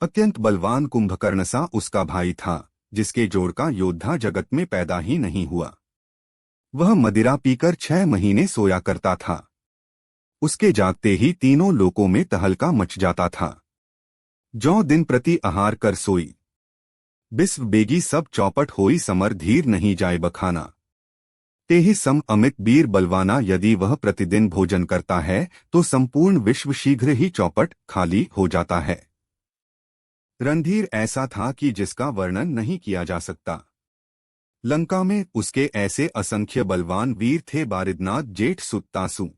अत्यंत बलवान कुंभकर्ण सा उसका भाई था, जिसके जोड़ का योद्धा जगत में पैदा ही नहीं हुआ। वह मदिरा पीकर 6 महीने सोया करता था। उसके जागते ही तीनों लोकों में तहलका मच जाता था। जौ दिन प्रति आहार कर सोई, बिस्व बेगी सब चौपट होई समर धीर नहीं जाए बखाना। तेहि सम अमित बीर बलवाना, यदि वह प्रतिदिन भोजन करता है तो संपूर्ण विश्व शीघ्र ही चौपट खाली हो जाता है। रणधीर ऐसा था कि जिसका वर्णन नहीं किया जा सकता। लंका में उसके ऐसे असंख्य बलवान वीर थे। बारिदनाथ जेठ सुत्तासु,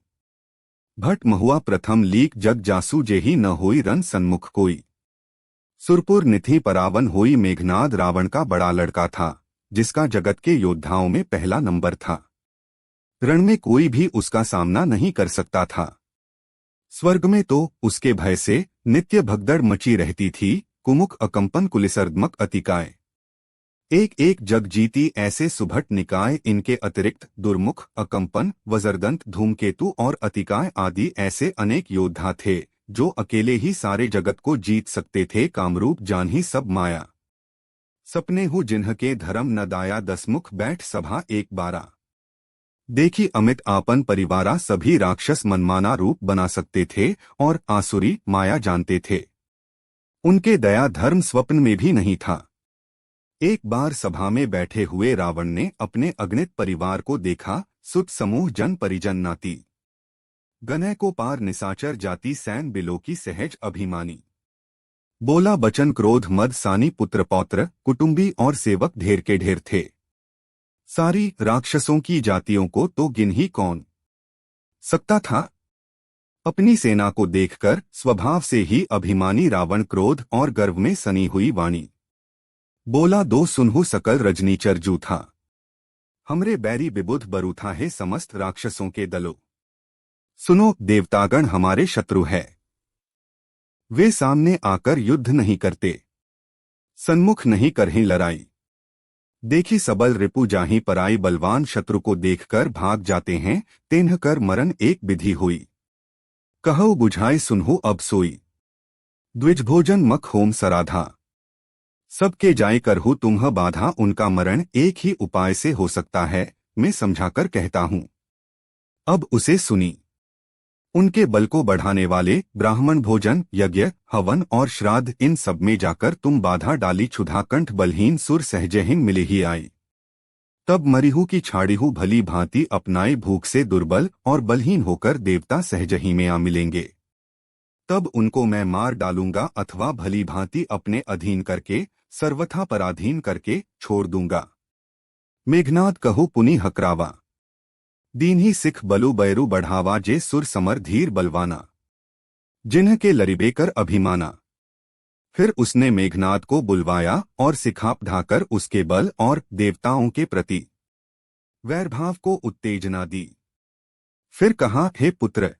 भट्ट महुआ प्रथम लीक जग जासु, जेहि न होई रन सन्मुख कोई। सुरपुर निधि परावन होई, मेघनाद रावण का बड़ा लड़का था, जिसका जगत के योद्धाओं में पहला नंबर था। रण में कोई भी उसका सामना नहीं कर सकता था। स्वर्ग में तो उसके भय से नित्य भगदड़ मची रहती थी। कुमुख अकंपन कुलिसर्दमक अतिकाय, एक एक जग जीती ऐसे सुभट निकाय। इनके अतिरिक्त दुर्मुख, अकंपन, वज्रदंत, धूमकेतु और अतिकाय आदि ऐसे अनेक योद्धा थे जो अकेले ही सारे जगत को जीत सकते थे। कामरूप जान ही सब माया, सपने हु जिन्ह के धर्म न दाया। 10 मुख बैठ सभा 1-12, देखी अमित आपन परिवारा। सभी राक्षस मनमाना रूप बना सकते थे और आसुरी माया जानते थे। उनके दया धर्म स्वप्न में भी नहीं था। एक बार सभा में बैठे हुए रावण ने अपने अगणित परिवार को देखा। सुत समूह जन परिजन नाती, गनय को पार निसाचर जाति। सैन बिलो की सहज अभिमानी, बोला बचन क्रोध मद सानी। पुत्र पौत्र कुटुंबी और सेवक ढेर के ढेर थे। सारी राक्षसों की जातियों को तो गिन ही कौन सकता था। अपनी सेना को देखकर स्वभाव से ही अभिमानी रावण क्रोध और गर्व में सनी हुई वाणी बोला, दो सुनहु सकल रजनीचर जूथा। हमरे बैरी विबुध बरूथा है समस्त राक्षसों के दलो। सुनो, देवतागण हमारे शत्रु है। वे सामने आकर युद्ध नहीं करते, सन्मुख नहीं करहीं लड़ाई। देखी सबल रिपु जाहीं पराई, बलवान शत्रु को देखकर भाग जाते हैं। तेन्ह कर मरण एक विधि हुई, कहो बुझाए सुनहु अब सोई। द्विजभोजन मख होम सराधा, सबके जाय करहु तुम्ह बाधा। उनका मरण एक ही उपाय से हो सकता है, मैं समझाकर कहता हूं, अब उसे सुनी। उनके बल को बढ़ाने वाले ब्राह्मण भोजन, यज्ञ, हवन और श्राद्ध, इन सब में जाकर तुम बाधा डाली। क्षुधाकंठ बलहीन सुर सहजहीन मिले ही आई। तब मरिहु की छाड़िहु भली भांति अपनाई। भूख से दुर्बल और बलहीन होकर देवता सहजही में आ मिलेंगे। तब उनको मैं मार डालूंगा अथवा भली भांति अपने अधीन करके सर्वथा पराधीन करके छोड़ दूंगा। मेघनाद कहु पुनि हकरावा, दीन्ही सिख बलु बैरु बढ़ावा। जे सुर समर धीर बलवाना, जिन्ह के लरिबेकर अभिमाना। फिर उसने मेघनाद को बुलवाया और सिखाप ढाकर उसके बल और देवताओं के प्रति वैरभाव को उत्तेजना दी। फिर कहा, हे पुत्र,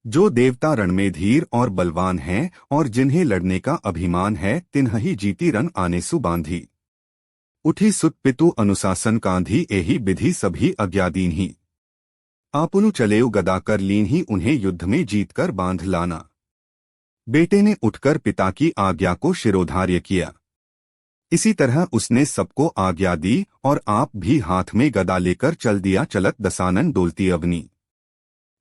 जो देवता रण में धीर और बलवान हैं और जिन्हें लड़ने का अभिमान है, तिन्ह ही जीती रन आने सु बांधी। उठी सुत पितु अनुशासन कांधी, एही विधि सभी अज्ञादीन ही। आपुनु चलेउ गदा कर लीन ही, उन्हें युद्ध में जीतकर बांध लाना। बेटे ने उठकर पिता की आज्ञा को शिरोधार्य किया। इसी तरह उसने सबको आज्ञा दी और आप भी हाथ में गदा लेकर चल दिया। चलत दसानन डोलती अवनी,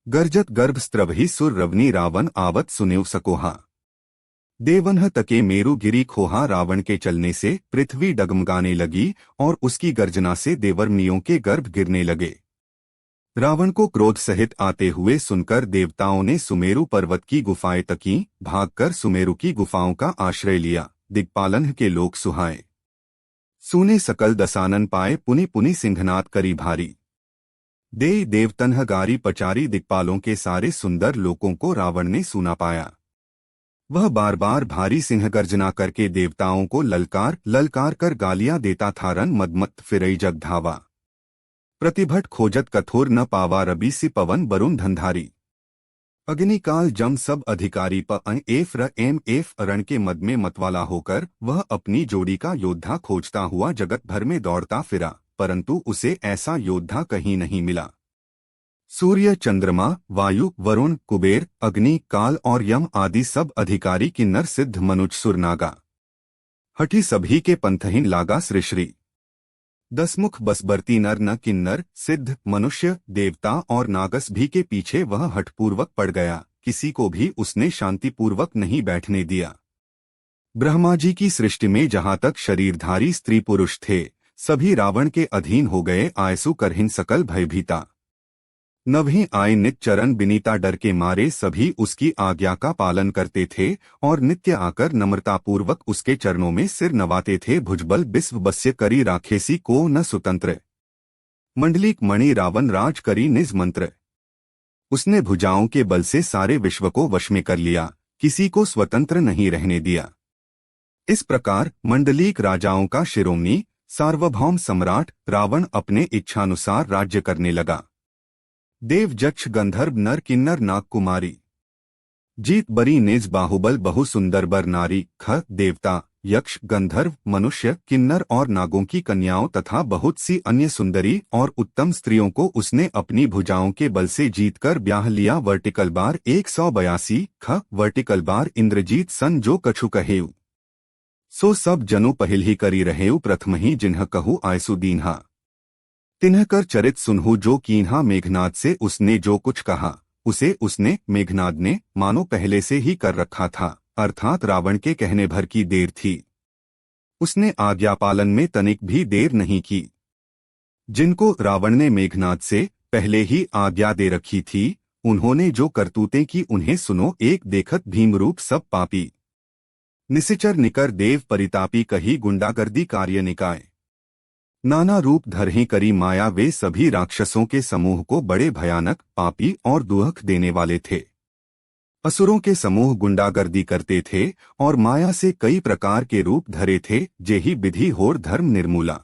गर्जत गर्भ स्त्रवही सुर रवनी। रावण आवत सुनेव सकोहा, देवन्ह तके मेरु गिरी खोहा। रावण के चलने से पृथ्वी डगमगाने लगी और उसकी गर्जना से देवर्षियों के गर्भ गिरने लगे। रावण को क्रोध सहित आते हुए सुनकर देवताओं ने सुमेरु पर्वत की गुफाएं तकीं। भागकर सुमेरु की गुफाओं का आश्रय लिया। दिक्पालन के लोक सुहाए, सूने सकल दसानन पाए। पुनि पुनि सिंहनाद करी भारी, दे देवतन्ह गारी पचारी। दिक्पालों के सारे सुंदर लोकों को रावण ने सूना पाया। वह बार बार भारी सिंह गर्जना करके देवताओं को ललकार ललकार कर गालियां देता था। रन मदमत्त फिरई जग धावा, प्रतिभट खोजत कठोर न पावा। रबी सी पवन बरुण धंधारी, अग्निकाल जम सब अधिकारी। एफ रण के मद में मतवाला होकर वह अपनी जोड़ी का योद्धा खोजता हुआ जगत भर में दौड़ता फिरा, परंतु उसे ऐसा योद्धा कहीं नहीं मिला। सूर्य, चंद्रमा, वायु, वरुण, कुबेर, अग्नि, काल और यम आदि सब अधिकारी किन्नर, सिद्ध, मनुज, सुर, नागा, हठी सभी के पंथहीन लागा श्री 10 मुख बसबरती नर न किन्नर, सिद्ध, मनुष्य, देवता और नागस भी के पीछे वह हठपूर्वक पड़ गया। किसी को भी उसने शांतिपूर्वक नहीं बैठने दिया। ब्रह्मा जी की सृष्टि में जहाँ तक शरीरधारी स्त्री पुरुष थे, सभी रावण के अधीन हो गए। आयसु करहिन सकल भयभीता, नभि आय नित चरण बिनीता, डर के मारे सभी उसकी आज्ञा का पालन करते थे और नित्य आकर नम्रतापूर्वक उसके चरणों में सिर नवाते थे। भुजबल बिस्व बस्य करी राखेसी को न स्वतंत्र, मंडलीक मणि रावण राज करी निज मंत्र। उसने भुजाओं के बल से सारे विश्व को वश में कर लिया, किसी को स्वतंत्र नहीं रहने दिया। इस प्रकार मंडलीक राजाओं का शिरोमणि सार्वभौम सम्राट रावण अपने इच्छानुसार राज्य करने लगा। देव, जक्ष, गंधर्व, नर, किन्नर, नाग, कुमारी, जीत, बरी, निज, बाहुबल, बहु सुंदर बर नारी, ख, देवता, यक्ष, गंधर्व, मनुष्य, किन्नर और नागों की कन्याओं तथा बहुत सी अन्य सुंदरी और उत्तम स्त्रियों को उसने अपनी भुजाओं के बल से जीतकर ब्याह लिया। वर्टिकल बार 182, ख, वर्टिकल बार इंद्रजीत सन जो कछु कहेउ, सो सब जनु पहिल ही करी रहेउ, प्रथम ही जिन्ह कहु आयसु दीन्हा, तिन्ह कर चरित सुनहु जो कीन्हा। मेघनाद से उसने जो कुछ कहा उसे उसने, मेघनाद ने, मानो पहले से ही कर रखा था, अर्थात रावण के कहने भर की देर थी। उसने आज्ञा पालन में तनिक भी देर नहीं की। जिनको रावण ने मेघनाद से पहले ही आज्ञा दे रखी थी, उन्होंने जो करतूतें की उन्हें सुनो। एक देखत भीमरूप सब पापी, निशिचर निकर देव परितापी, कही गुंडागर्दी कार्य निकाय, नाना रूप धरहि करी माया। वे सभी राक्षसों के समूह को बड़े भयानक, पापी और दुख देने वाले थे। असुरों के समूह गुंडागर्दी करते थे और माया से कई प्रकार के रूप धरे थे। जेहि विधि होर धर्म निर्मूला,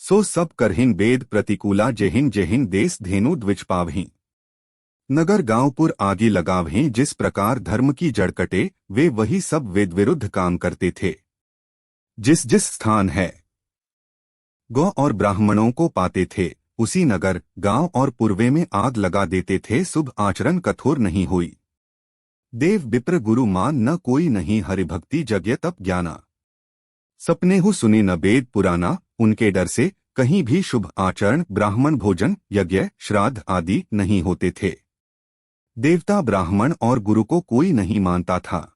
सो सब करहिन वेद प्रतिकूला। जेहिन जेहिन देश धेनु द्विज पावहीं, नगर गांवपुर आदि लगावहीं। जिस प्रकार धर्म की जड़ कटे, वे वही सब वेद विरुद्ध काम करते थे। जिस जिस स्थान है गौ और ब्राह्मणों को पाते थे, उसी नगर, गांव और पूर्वे में आग लगा देते थे। शुभ आचरण कठोर नहीं हुई, देव विप्र गुरु मान न कोई नहीं। हरिभक्ति जग्य तप ज्ञाना, सपने हु सुने न वेद पुराना। उनके डर से कहीं भी शुभ आचरण, ब्राह्मण भोजन, यज्ञ, श्राद्ध आदि नहीं होते थे। देवता, ब्राह्मण और गुरु को कोई नहीं मानता था।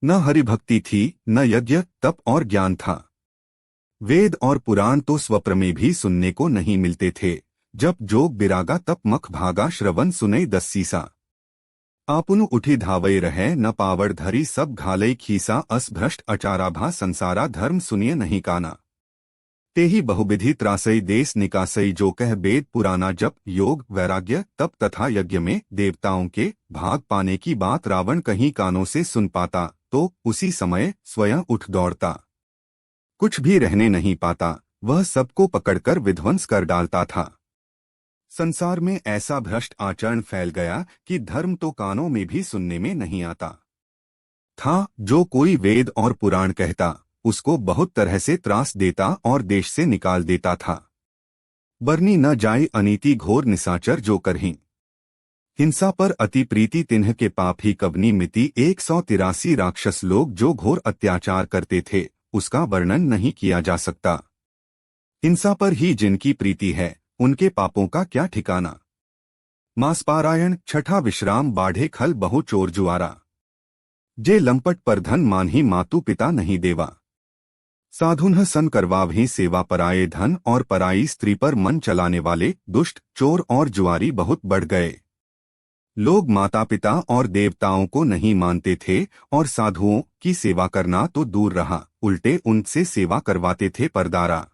न हरिभक्ति थी, न यज्ञ, तप और ज्ञान था। वेद और पुराण तो स्वप्र में भी सुनने को नहीं मिलते थे। जब जोग बिरागा तप मख भागा, श्रवण सुनई 10 सीसा। आपुनु उठी धावई रहे, न पावड़ धरी सब घालई खीसा। अस भ्रष्ट अचारा भा संसारा, धर्म सुनिए नहीं काना। तेहि बहुविधि त्रासई देश निकासई, जो कह वेद पुराना। जप, योग, वैराग्य, तप तथा यज्ञ में देवताओं के भाग पाने की बात रावण कहीं कानों से सुन पाता तो उसी समय स्वयं उठ दौड़ता। कुछ भी रहने नहीं पाता, वह सबको पकड़कर विध्वंस कर डालता था। संसार में ऐसा भ्रष्ट आचरण फैल गया कि धर्म तो कानों में भी सुनने में नहीं आता था। जो कोई वेद और पुराण कहता, उसको बहुत तरह से त्रास देता और देश से निकाल देता था। बरनी न जाए अनीति घोर निशाचर, जो करहीं हिंसा पर अति प्रीति, तिन्ह के पाप ही कवनी मिति। 183 राक्षस लोग जो घोर अत्याचार करते थे, उसका वर्णन नहीं किया जा सकता। हिंसा पर ही जिनकी प्रीति है, उनके पापों का क्या ठिकाना। मासपारायण, छठा विश्राम, बाढ़े खल बहु चोर जुआरा। जे लंपट पर धन मानही, मातु पिता नहीं देवा। साधुन्ह सन करवावहीं सेवा, पराये धन और पराई स्त्री पर मन चलाने वाले दुष्ट, चोर और जुआरी बहुत बढ़ गए। लोग माता पिता और देवताओं को नहीं मानते थे और साधुओं की सेवा करना तो दूर रहा, उल्टे उनसे सेवा करवाते थे। परदारा